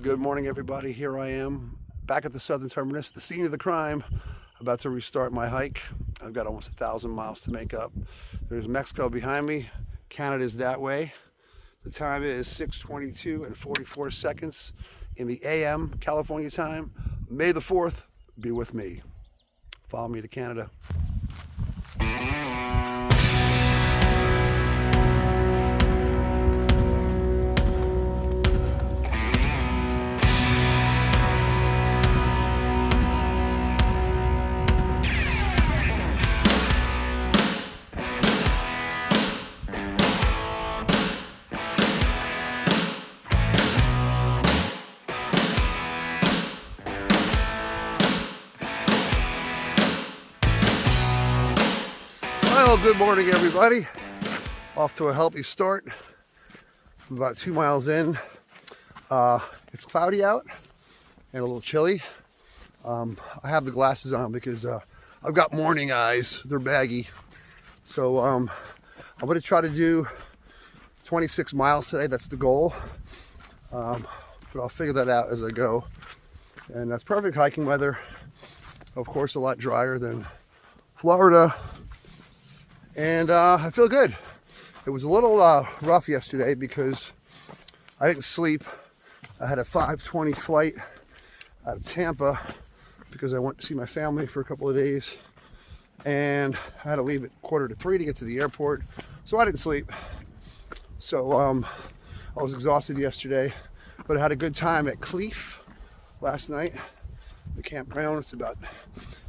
Good morning, everybody. Here I am back at the southern terminus, the scene of the crime, about to restart my hike. I've got almost 1,000 miles to make up. There's Mexico behind me. Canada's that way. The time is 6:22 and 44 seconds in the AM California time. May the 4th be with me. Follow me to Canada. Well, good morning, everybody. Off to a healthy start. I'm about 2 miles in. It's cloudy out and a little chilly. I have the glasses on because I've got morning eyes. They're baggy. So I'm going to try to do 26 miles today. That's the goal. But I'll figure that out as I go. And that's perfect hiking weather. Of course, a lot drier than Florida. And I feel good. It was a little rough yesterday because I didn't sleep. I had a 5:20 flight out of Tampa because I went to see my family for a couple of days. And I had to leave at 2:45 to get to the airport. So I didn't sleep. So I was exhausted yesterday. But I had a good time at Cleef last night. The campground. It's about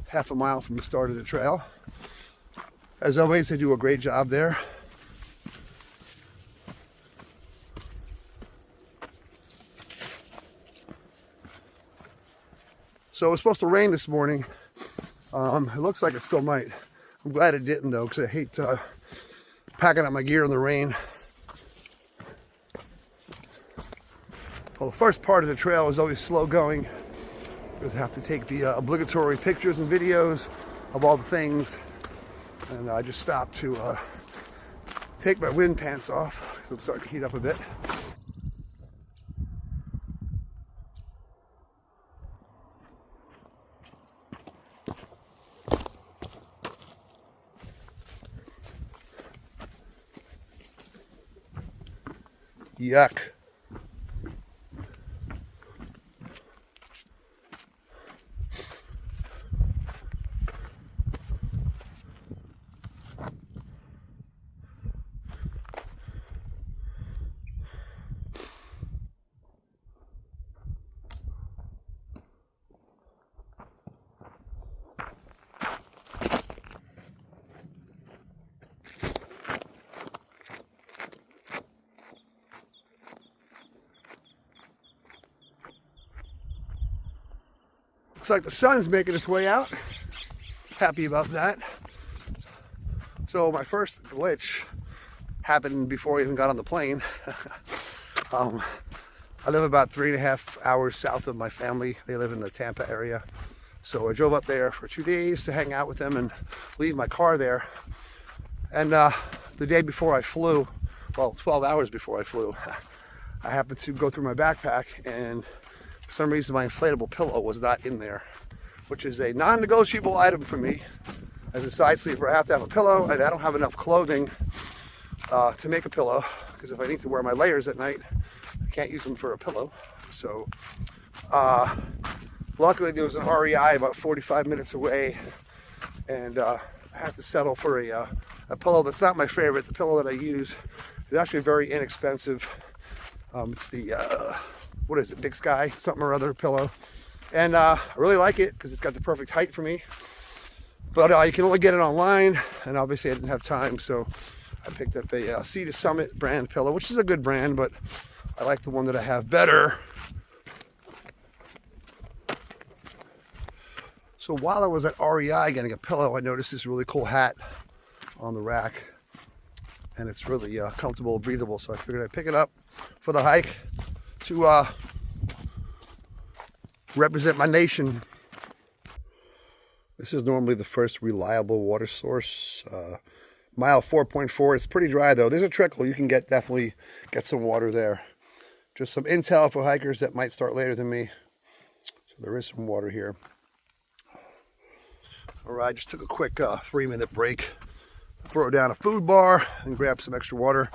half a mile from the start of the trail. As always, they do a great job there. So it was supposed to rain this morning. It looks like it still might. I'm glad it didn't though, because I hate packing up my gear in the rain. Well, the first part of the trail is always slow going because I have to take the obligatory pictures and videos of all the things. And I just stopped to take my wind pants off because I'm starting to heat up a bit. Yuck. Looks like the sun's making its way out. Happy about that. So my first glitch happened before I even got on the plane. I live about 3.5 hours south of my family. They live in the Tampa area. So I drove up there for 2 days to hang out with them and leave my car there. And the day before I flew, well, 12 hours before I flew, I happened to go through my backpack and for some reason my inflatable pillow was not in there, which is a non-negotiable item for me. As a side sleeper, I have to have a pillow, and I don't have enough clothing to make a pillow, because if I need to wear my layers at night, I can't use them for a pillow. So luckily there was an REI about 45 minutes away, and I had to settle for a pillow that's not my favorite. The pillow that I use is actually very inexpensive. It's the what is it, Big Sky, something or other pillow. And I really like it because it's got the perfect height for me. But you can only get it online, and obviously I didn't have time, so I picked up a Sea to Summit brand pillow, which is a good brand, but I like the one that I have better. So while I was at REI getting a pillow, I noticed this really cool hat on the rack. And it's really comfortable, breathable, so I figured I'd pick it up for the hike to represent my nation. This is normally the first reliable water source. Mile 4.4. It's pretty dry though. There's a trickle. You can definitely get some water there. Just some intel for hikers that might start later than me. So there is some water here. All right, just took a quick 3-minute break. Throw down a food bar and grab some extra water.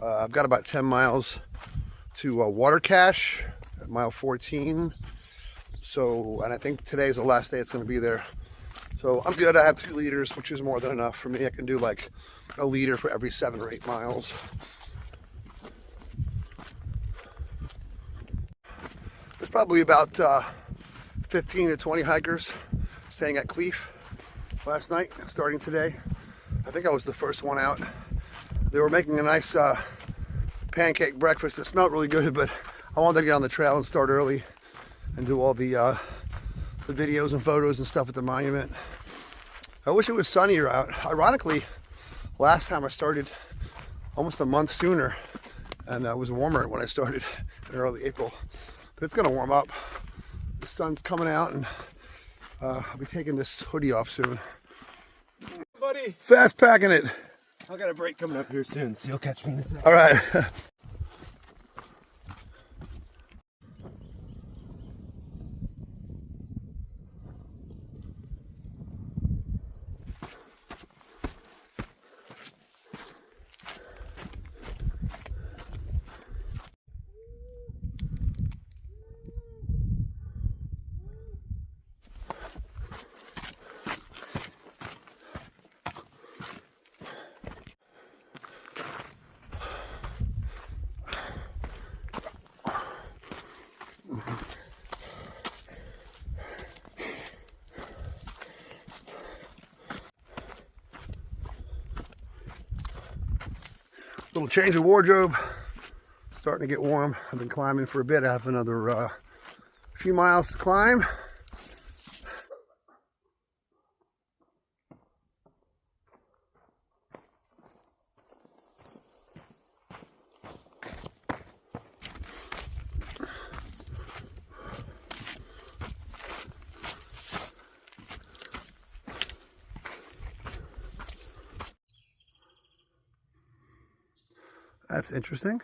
I've got about 10 miles to water cache at mile 14. So, and I think today's the last day it's going to be there. So I'm good. I have 2 liters, which is more than enough for me. I can do like a liter for every 7 or 8 miles. There's probably about 15 to 20 hikers staying at Cleef last night, starting today. I think I was the first one out. They were making a nice pancake breakfast. It smelled really good, but I wanted to get on the trail and start early and do all the videos and photos and stuff at the monument. I wish it was sunnier out. Ironically, last time I started almost a month sooner, and it was warmer when I started in early April. But it's gonna warm up. The sun's coming out, and I'll be taking this hoodie off soon. Buddy, fast packing it. I got a break coming up here soon, so you'll catch me in a second. All right. Little change of wardrobe. Starting to get warm. I've been climbing for a bit. I have another few miles to climb. That's interesting.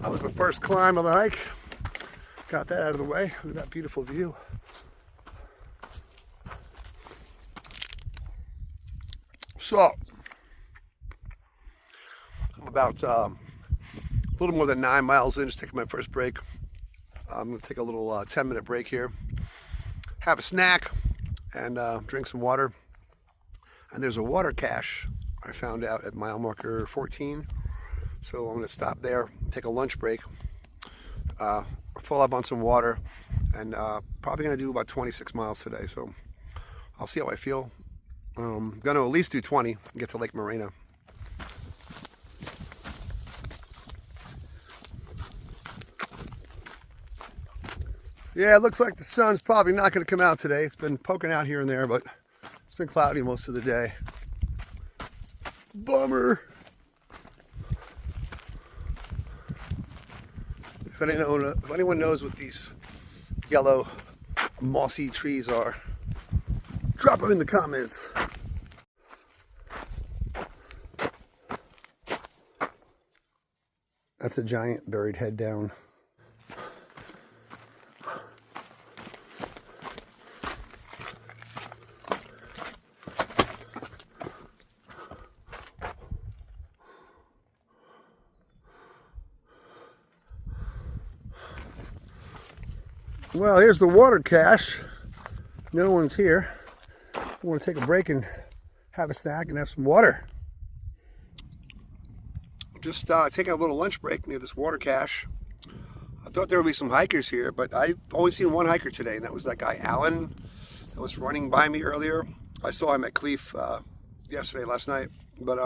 That was the first climb of the hike. Got that out of the way. Look at that beautiful view. So, I'm about a little more than 9 miles in, just taking my first break. I'm going to take a little 10-minute break here, have a snack, and drink some water. And there's a water cache I found out at mile marker 14. So I'm going to stop there, take a lunch break, fill up on some water, and probably going to do about 26 miles today. So I'll see how I feel. I'm going to at least do 20 and get to Lake Marina. Yeah, it looks like the sun's probably not going to come out today. It's been poking out here and there, but it's been cloudy most of the day. Bummer. If anyone knows what these yellow mossy trees are, drop them in the comments. That's a giant buried head down. Well, here's the water cache. No one's here. We want to take a break and have a snack and have some water. Just taking a little lunch break near this water cache. I thought there would be some hikers here, but I've only seen one hiker today, and that was that guy Alan that was running by me earlier. I saw him at Cleef last night, but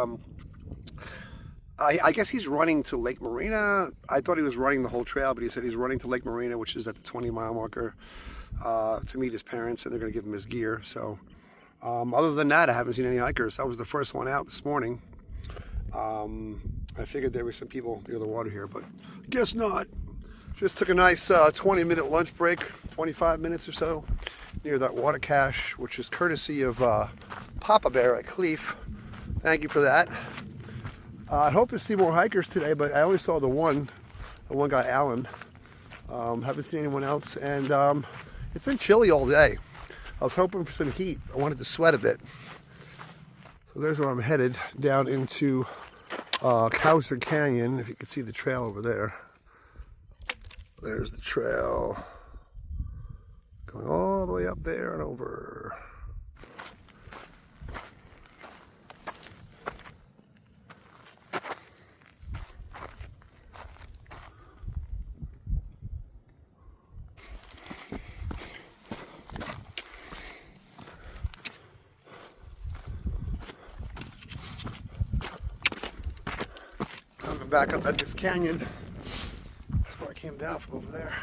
I guess he's running to Lake Marina. I thought he was running the whole trail, but he said he's running to Lake Marina, which is at the 20-mile marker, to meet his parents, and they're going to give him his gear. So other than that, I haven't seen any hikers. I was the first one out this morning. I figured there were some people near the water here, but guess not. Just took a nice 20-minute lunch break, 25 minutes or so, near that water cache, which is courtesy of Papa Bear at Cleef. Thank you for that. I hope to see more hikers today, but I only saw the one guy, Alan. Haven't seen anyone else, and it's been chilly all day. I was hoping for some heat. I wanted to sweat a bit. So there's where I'm headed, down into THRU Canyon, if you can see the trail over there. There's the trail going all the way up there and over. I'm back up at this canyon. That's where I came down from over there.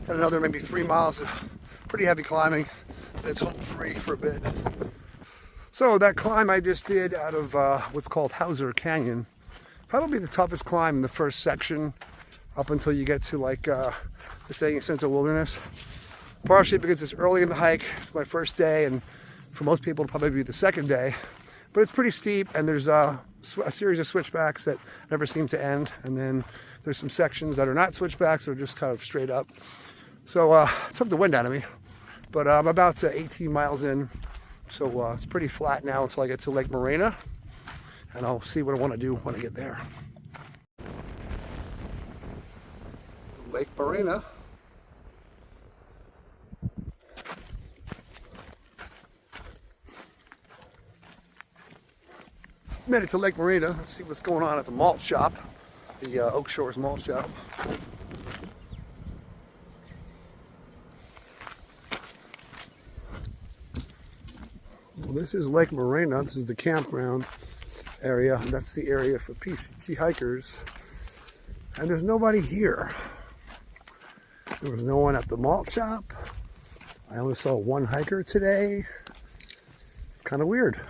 Got another maybe 3 miles of pretty heavy climbing. It's home free for a bit. So that climb I just did out of what's called THRU Canyon, probably the toughest climb in the first section up until you get to like the Saying Central Wilderness. Partially because it's early in the hike. It's my first day, and for most people it'll probably be the second day. But it's pretty steep, and there's a series of switchbacks that never seem to end, and then there's some sections that are not switchbacks or just kind of straight up. So it took the wind out of me, but I'm about 18 miles in, so it's pretty flat now until I get to Lake Marina, and I'll see what I want to do when I get there. Lake Marina. Made it to Lake Marina. Let's see what's going on at the malt shop, the Oak Shores malt shop. Well, this is Lake Marina. This is the campground area. That's the area for PCT hikers. And there's nobody here. There was no one at the malt shop. I only saw one hiker today. It's kind of weird.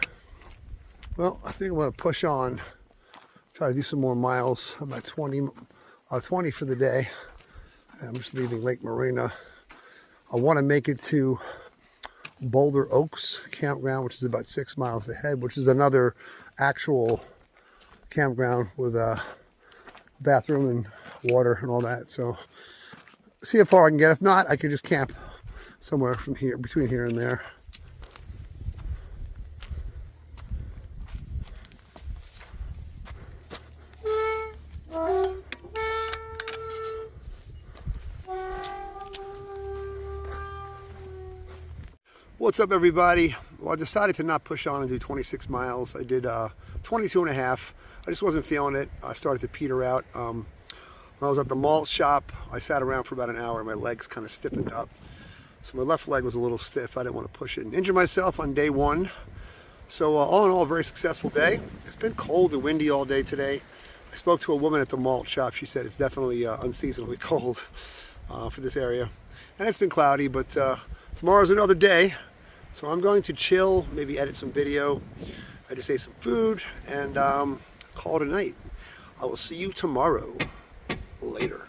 Well, I think I'm going to push on, try to do some more miles. I'm at 20 for the day. I'm just leaving Lake Marina. I want to make it to Boulder Oaks campground, which is about 6 miles ahead, which is another actual campground with a bathroom and water and all that. So see how far I can get. If not, I could just camp somewhere from here, between here and there. What's up, everybody? Well, I decided to not push on and do 26 miles. I did 22 and a half. I just wasn't feeling it. I started to peter out. When I was at the malt shop, I sat around for about an hour. My legs kind of stiffened up. So my left leg was a little stiff. I didn't want to push it and injure myself on day one. So all in all, a very successful day. It's been cold and windy all day today. I spoke to a woman at the malt shop. She said it's definitely unseasonably cold for this area. And it's been cloudy, but tomorrow's another day. So I'm going to chill, maybe edit some video. I just ate some food and call it a night. I will see you tomorrow. Later.